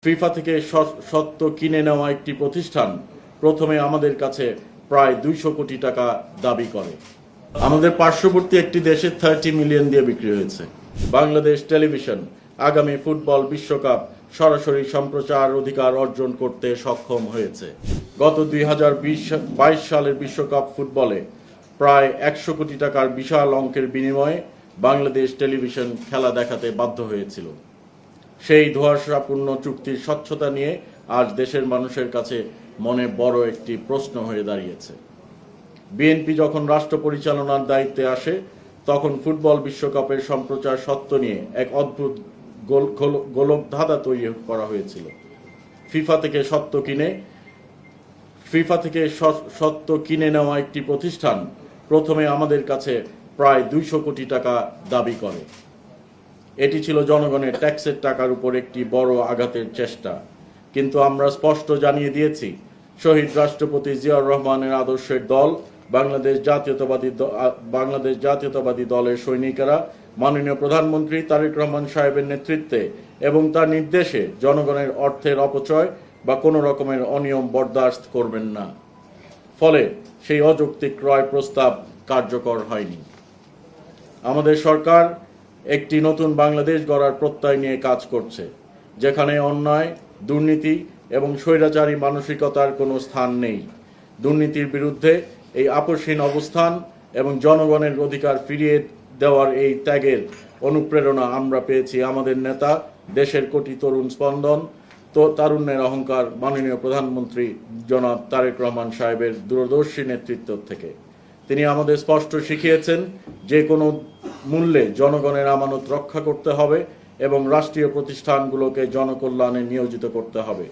FIFA থেকে সত্ত্ব কিনে নেওয়া একটি প্রতিষ্ঠান প্রথমে আমাদের কাছে প্রায় 200 কোটি টাকা দাবি করে। আমাদের পার্শ্ববর্তী একটি দেশে 30 মিলিয়ন দিয়ে বিক্রি হয়েছে। বাংলাদেশ টেলিভিশন আগামী ফুটবল বিশ্বকাপ সরাসরি সম্প্রচার অধিকার অর্জন করতে সক্ষম হয়েছে। গত 2022 সালের বিশ্বকাপ ফুটবলে প্রায় 100 কোটি টাকার বিশাল অঙ্কের বিনিময়ে বাংলাদেশ টেলিভিশন খেলা দেখাতে বাধ্য হয়েছিল। সেই ধোঁয়াশাপূর্ণ চুক্তির স্বচ্ছতা নিয়ে আজ দেশের মানুষের কাছে মনে বড় একটি প্রশ্ন হয়ে দাঁড়িয়েছে। বিএনপি যখন রাষ্ট্র পরিচালনার দায়িত্বে আসে তখন ফুটবল বিশ্বকাপের সম্প্রচার সত্ত্ব নিয়ে এক অদ্ভুত গোলকধাঁধা তৈরি করা হয়েছিল। ফিফা থেকে সত্ত্ব কিনে নেওয়া একটি প্রতিষ্ঠান প্রথমে আমাদের কাছে প্রায় 200 কোটি টাকা দাবি করে। এটি ছিল জনগণের ট্যাক্সের টাকার উপর একটি বড় আঘাতের চেষ্টা। কিন্তু আমরা স্পষ্ট জানিয়ে দিয়েছি, শহীদ রাষ্ট্রপতি জিয়াউর রহমানের আদর্শের দল বাংলাদেশ জাতীয়তাবাদী দলের সৈনিকেরা মাননীয় প্রধানমন্ত্রী তারেক রহমান সাহেবের নেতৃত্বে এবং তার নির্দেশে জনগণের অর্থের অপচয় বা কোনো রকমের অনিয়ম বরদাস্ত করবেন না। ফলে সেই অযৌক্তিক ক্রয় প্রস্তাব কার্যকর হয়নি। আমাদের সরকার একটি নতুন বাংলাদেশ গড়ার প্রত্যয় নিয়ে কাজ করছে, যেখানে অন্যায়, দুর্নীতি এবং স্বৈরাচারী মানসিকতার কোনো স্থান নেই। দুর্নীতির বিরুদ্ধে এই আপোষহীন অবস্থান এবং জনগণের অধিকার ফিরিয়ে দেওয়ার এই ত্যাগের অনুপ্রেরণা আমরা পেয়েছি আমাদের নেতা, দেশের কোটি তরুণ স্পন্দন, তারুণ্যের অহংকার মাননীয় প্রধানমন্ত্রী জনাব তারেক রহমান সাহেবের দূরদর্শী নেতৃত্ব থেকে। তিনি আমাদের স্পষ্ট শিখিয়েছেন, যে কোনো মূল্যে জনগণের আমানত রক্ষা করতে হবে এবং রাষ্ট্রীয় প্রতিষ্ঠানগুলোকে জনকল্যাণে নিয়োজিত করতে হবে।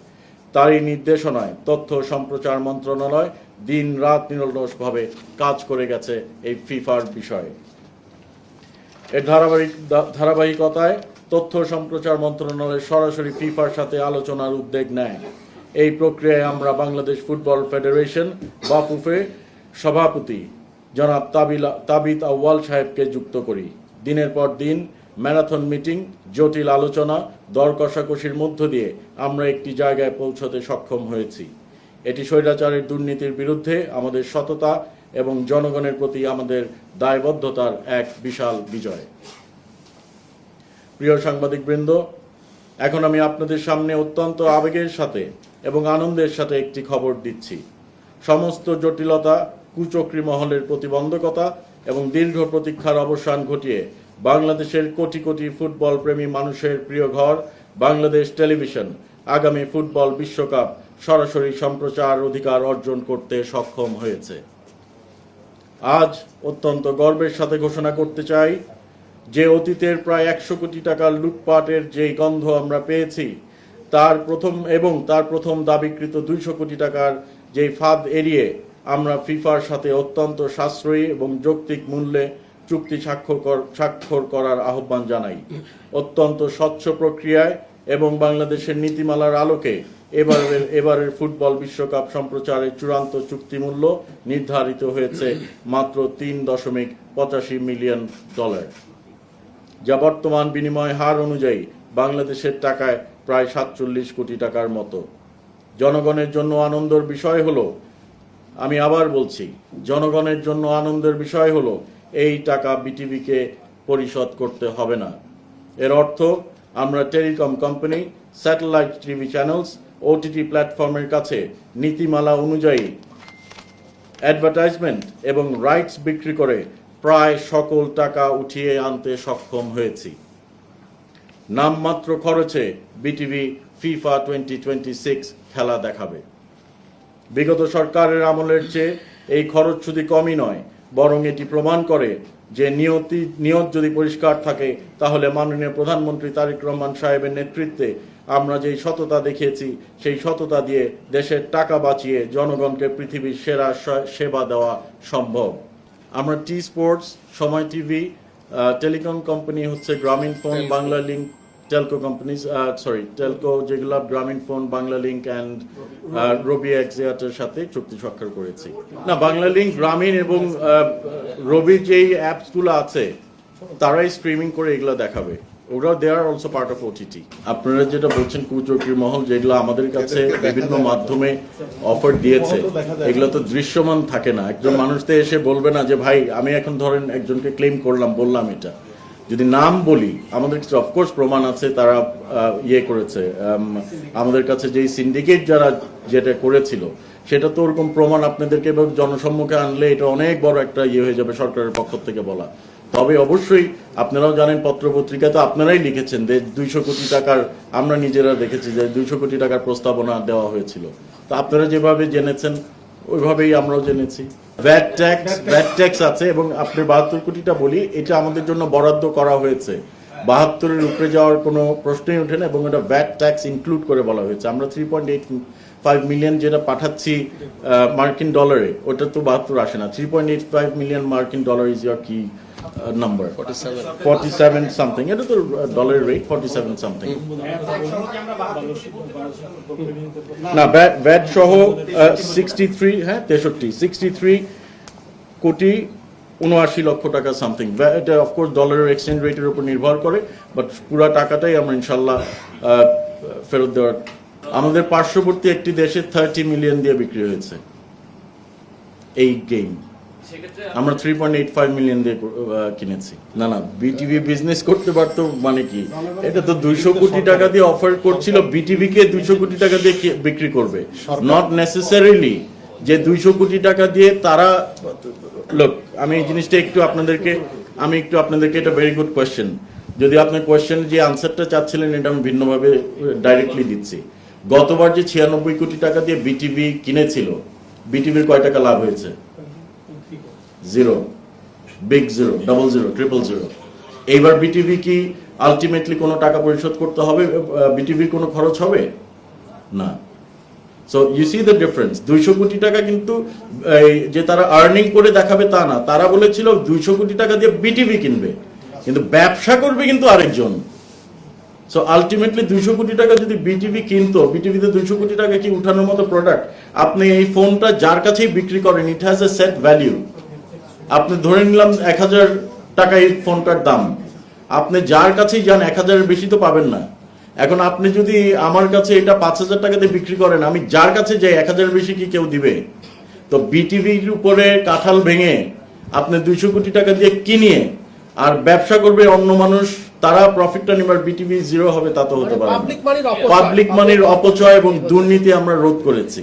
তারই নির্দেশনায় তথ্য সম্প্রচার মন্ত্রণালয় দিন রাত নিরলসভাবে কাজ করে গেছে এই ফিফার বিষয়ে। এর ধারাবাহিকতায় তথ্য সম্প্রচার মন্ত্রণালয় সরাসরি ফিফার সাথে আলোচনার উদ্যোগ নেয়। এই প্রক্রিয়ায় আমরা বাংলাদেশ ফুটবল ফেডারেশন বাফুফে সভাপতি জনাব তাবিত আউয়াল সাহেবকে যুক্ত করি। দিনের পর দিন ম্যারাথন মিটিং, জটিল আলোচনা, দর কষাকষির মধ্য দিয়ে আমরা একটি জায়গায় পৌঁছতে সক্ষম হয়েছি। এটি স্বৈরাচারের দুর্নীতির বিরুদ্ধে আমাদের সততা এবং জনগণের প্রতি আমাদের দায়বদ্ধতার এক বিশাল বিজয়। প্রিয় সাংবাদিকবৃন্দ, এখন আমি আপনাদের সামনে অত্যন্ত আবেগের সাথে এবং আনন্দের সাথে একটি খবর দিচ্ছি। সমস্ত জটিলতা, কুচক্রী মহলের প্রতিবন্ধকতা এবং দীর্ঘ প্রতীক্ষার অবসান ঘটিয়ে বাংলাদেশের কোটি কোটি ফুটবল প্রেমী মানুষের প্রিয় ঘর বাংলাদেশ টেলিভিশন আগামী ফুটবল বিশ্বকাপ সরাসরি সম্প্রচার অধিকার অর্জন করতে সক্ষম হয়েছে। আজ অত্যন্ত গর্বের সাথে ঘোষণা করতে চাই যে অতীতের প্রায় 100 কোটি টাকার লুটপাটের যেই গন্ধ আমরা পেয়েছি, তার প্রথম দাবিকৃত 200 কোটি টাকার যেই ফাঁদ এড়িয়ে আমরা ফিফার সাথে অত্যন্ত সাশ্রয়ী এবং যৌক্তিক মূল্যে চুক্তি স্বাক্ষর করার আহ্বান জানাই। অত্যন্ত স্বচ্ছ প্রক্রিয়ায় এবং বাংলাদেশের নীতিমালার আলোকে এবারের ফুটবল বিশ্বকাপ সম্প্রচারের চূড়ান্ত চুক্তিমূল্য নির্ধারিত হয়েছে মাত্র $3.85 মিলিয়ন, যা বর্তমান বিনিময় হার অনুযায়ী বাংলাদেশের টাকায় প্রায় 47 কোটি টাকার মতো। জনগণের জন্য আনন্দের বিষয় হলো, আমি আবার বলছি, জনগণের জন্য আনন্দের বিষয় হলো এই টাকা বিটিভিকে পরিশোধ করতে হবে না। এর অর্থ আমরা telecom company, satellite TV channels, OTT প্ল্যাটফর্মের কাছে নীতিমালা অনুযায়ী অ্যাডভার্টাইজমেন্ট এবং রাইটস বিক্রি করে প্রায় সকল টাকা উঠিয়ে আনতে সক্ষম হয়েছি। নামমাত্র খরচে বিটিভি ফিফা 2026 খেলা দেখাবে। বিগত সরকারের আমলের চেয়ে এই খরচ শুধু কমই নয়, বরং এটি প্রমাণ করে যে নিয়ত যদি পরিষ্কার থাকে, তাহলে মাননীয় প্রধানমন্ত্রী তারেক রহমান সাহেবের নেতৃত্বে আমরা যেই সততা দেখিয়েছি, সেই সততা দিয়ে দেশের টাকা বাঁচিয়ে জনগণকে পৃথিবীর সেরা সেবা দেওয়া সম্ভব। আমরা টি স্পোর্টস, সময় টিভি, টেলিকম কোম্পানি হচ্ছে গ্রামীণ phone, Bangla link, Telco companies Telco যেগুলো গ্রামীণ ফোন, বাংলা লিঙ্ক অ্যান্ড রবি এক্সিয়াটের সাথে চুক্তি স্বাক্ষর করেছি। না, বাংলা লিঙ্ক, গ্রামীণ এবং রবি যেই অ্যাপসগুলো আছে তারাই স্ট্রিমিং করে এগুলো দেখাবে। ওরা they are also part of OTT. আপনারা যেটা বলছেন কুচক্রী মহল, যেগুলো আমাদের কাছে বিভিন্ন মাধ্যমে অফার দিয়েছে, এগুলো তো দৃশ্যমান থাকে না। একজন মানুষ তো এসে বলবে না যে ভাই আমি এখন ধরেন একজনকে ক্লেম করলাম, বললাম এটা যদি নাম বলি, আমাদের কাছে অফকোর্স প্রমাণ আছে তারা ইয়ে করেছে। আমাদের কাছে যেই সিন্ডিকেট যারা যেটা করেছিল সেটা তো ওরকম প্রমাণ আপনাদেরকে জনসম্মুখে আনলে এটা অনেক বড় একটা ইয়ে হয়ে যাবে সরকারের পক্ষ থেকে বলা। তবে অবশ্যই আপনারাও জানেন, পত্রপত্রিকায় তো আপনারাই লিখেছেন যে 200 কোটি টাকার, আমরা নিজেরা দেখেছি যে 200 কোটি টাকার প্রস্তাবনা দেওয়া হয়েছিল। তো আপনারা যেভাবে জেনেছেন ওইভাবেই আমরাও জেনেছি। ভ্যাট ট্যাক্স আছে, এবং আপনি 72 কোটিটা বলি, এটা আমাদের জন্য বরাদ্দ করা হয়েছে। 72-এর উপরে যাওয়ার কোনো প্রশ্নই ওঠে না, এবং এটা ভ্যাট ট্যাক্স ইনক্লুড করে বলা হয়েছে। আমরা 3.85 মিলিয়ন যেটা পাঠাচ্ছি মার্কিন ডলারে, ওটা তো 72 আসে না। 3.85 মিলিয়ন মার্কিন ডলার ইজ ইয়োর কি নাম্বার? 47 সামথিং। এটা তো ডলারের রেট 47 সামথিং। না, ভ্যাট সহ 63 কোটি 79 লক্ষ টাকা সামথিং। এটা অফকোর্স ডলারের এক্সচেঞ্জ রেটের উপর নির্ভর করে, বাট পুরো টাকাটাই আমরা ইনশাল্লাহ ফেরত দেওয়ার। আমাদের পার্শ্ববর্তী একটি দেশে 30 মিলিয়ন দিয়ে বিক্রি হয়েছে এই গেম। আমরা 3.85 মিলিয়ন দিয়ে কিনেছি। না, বিটিভি বিজনেস করতে পারতো মানে কি? এটা তো 200 কোটি টাকা দিয়ে অফার করছিল, বিটিভি কে 200 কোটি টাকা দিয়ে বিক্রি করবে। নট নেসেসারিলি যে 200 কোটি টাকা দিয়ে তারা। লোক, আমি এই জিনিসটা একটু আপনাদেরকে এটা ভেরি গুড কোয়েশ্চেন। যদি আপনার কোয়েশ্চেন যে আনসারটা চাচ্ছিলেন, এটা আমি ভিন্নভাবে ডাইরেক্টলি দিচ্ছি। গতবার যে 96 কোটি টাকা দিয়ে বিটিভি কিনেছিল, বিটিভির কয় টাকা লাভ হয়েছে? 0, বিগ 0, ডাবল 0, ট্রিপল 0। এইবার বিটিভি কি আলটিমেটলি কোনো টাকা পরিশোধ করতে হবে? বিটিভির কোনো খরচ হবে না। So you see the difference. 200 কোটি টাকা কিন্তু যে তারা আর্নিং করে দেখাবে তা না। তারা বলেছিল 200 কোটি টাকা দিয়ে বিটিভি কিনবে, কিন্তু ব্যবসা করবে কিন্তু আরেকজন। সো আলটিমেটলি 200 কোটি টাকা যদি বিটিভি কিনতো, বিটিভিতে 200 কোটি টাকা কি উঠানোর মতো প্রোডাক্ট? আপনি এই ফোনটা যার কাছেই বিক্রি করেন, it has a set value. আপনি ধরে নিলাম 1000 টাকা এই ফোনটার দাম, আপনি যার কাছেই যান 1000-এর বেশি তো পাবেন না। এখন আপনি যদি আমার কাছে এটা 5000 টাকাতে বিক্রি করেন, আমি যার কাছে যাই 1000-এর বেশি কি কেউ দিবে? তো বিটিভির উপরে কাঁঠাল ভেঙে আপনি 200 কোটি টাকা দিয়ে কিনিয়ে আর ব্যবসা করবে অন্য মানুষ, তারা প্রফিটটা নেবার, বিটিভি 0 হবে তা তো হতে পারে না। পাবলিক মানির অপচয় এবং দুর্নীতি আমরা রোধ করেছি।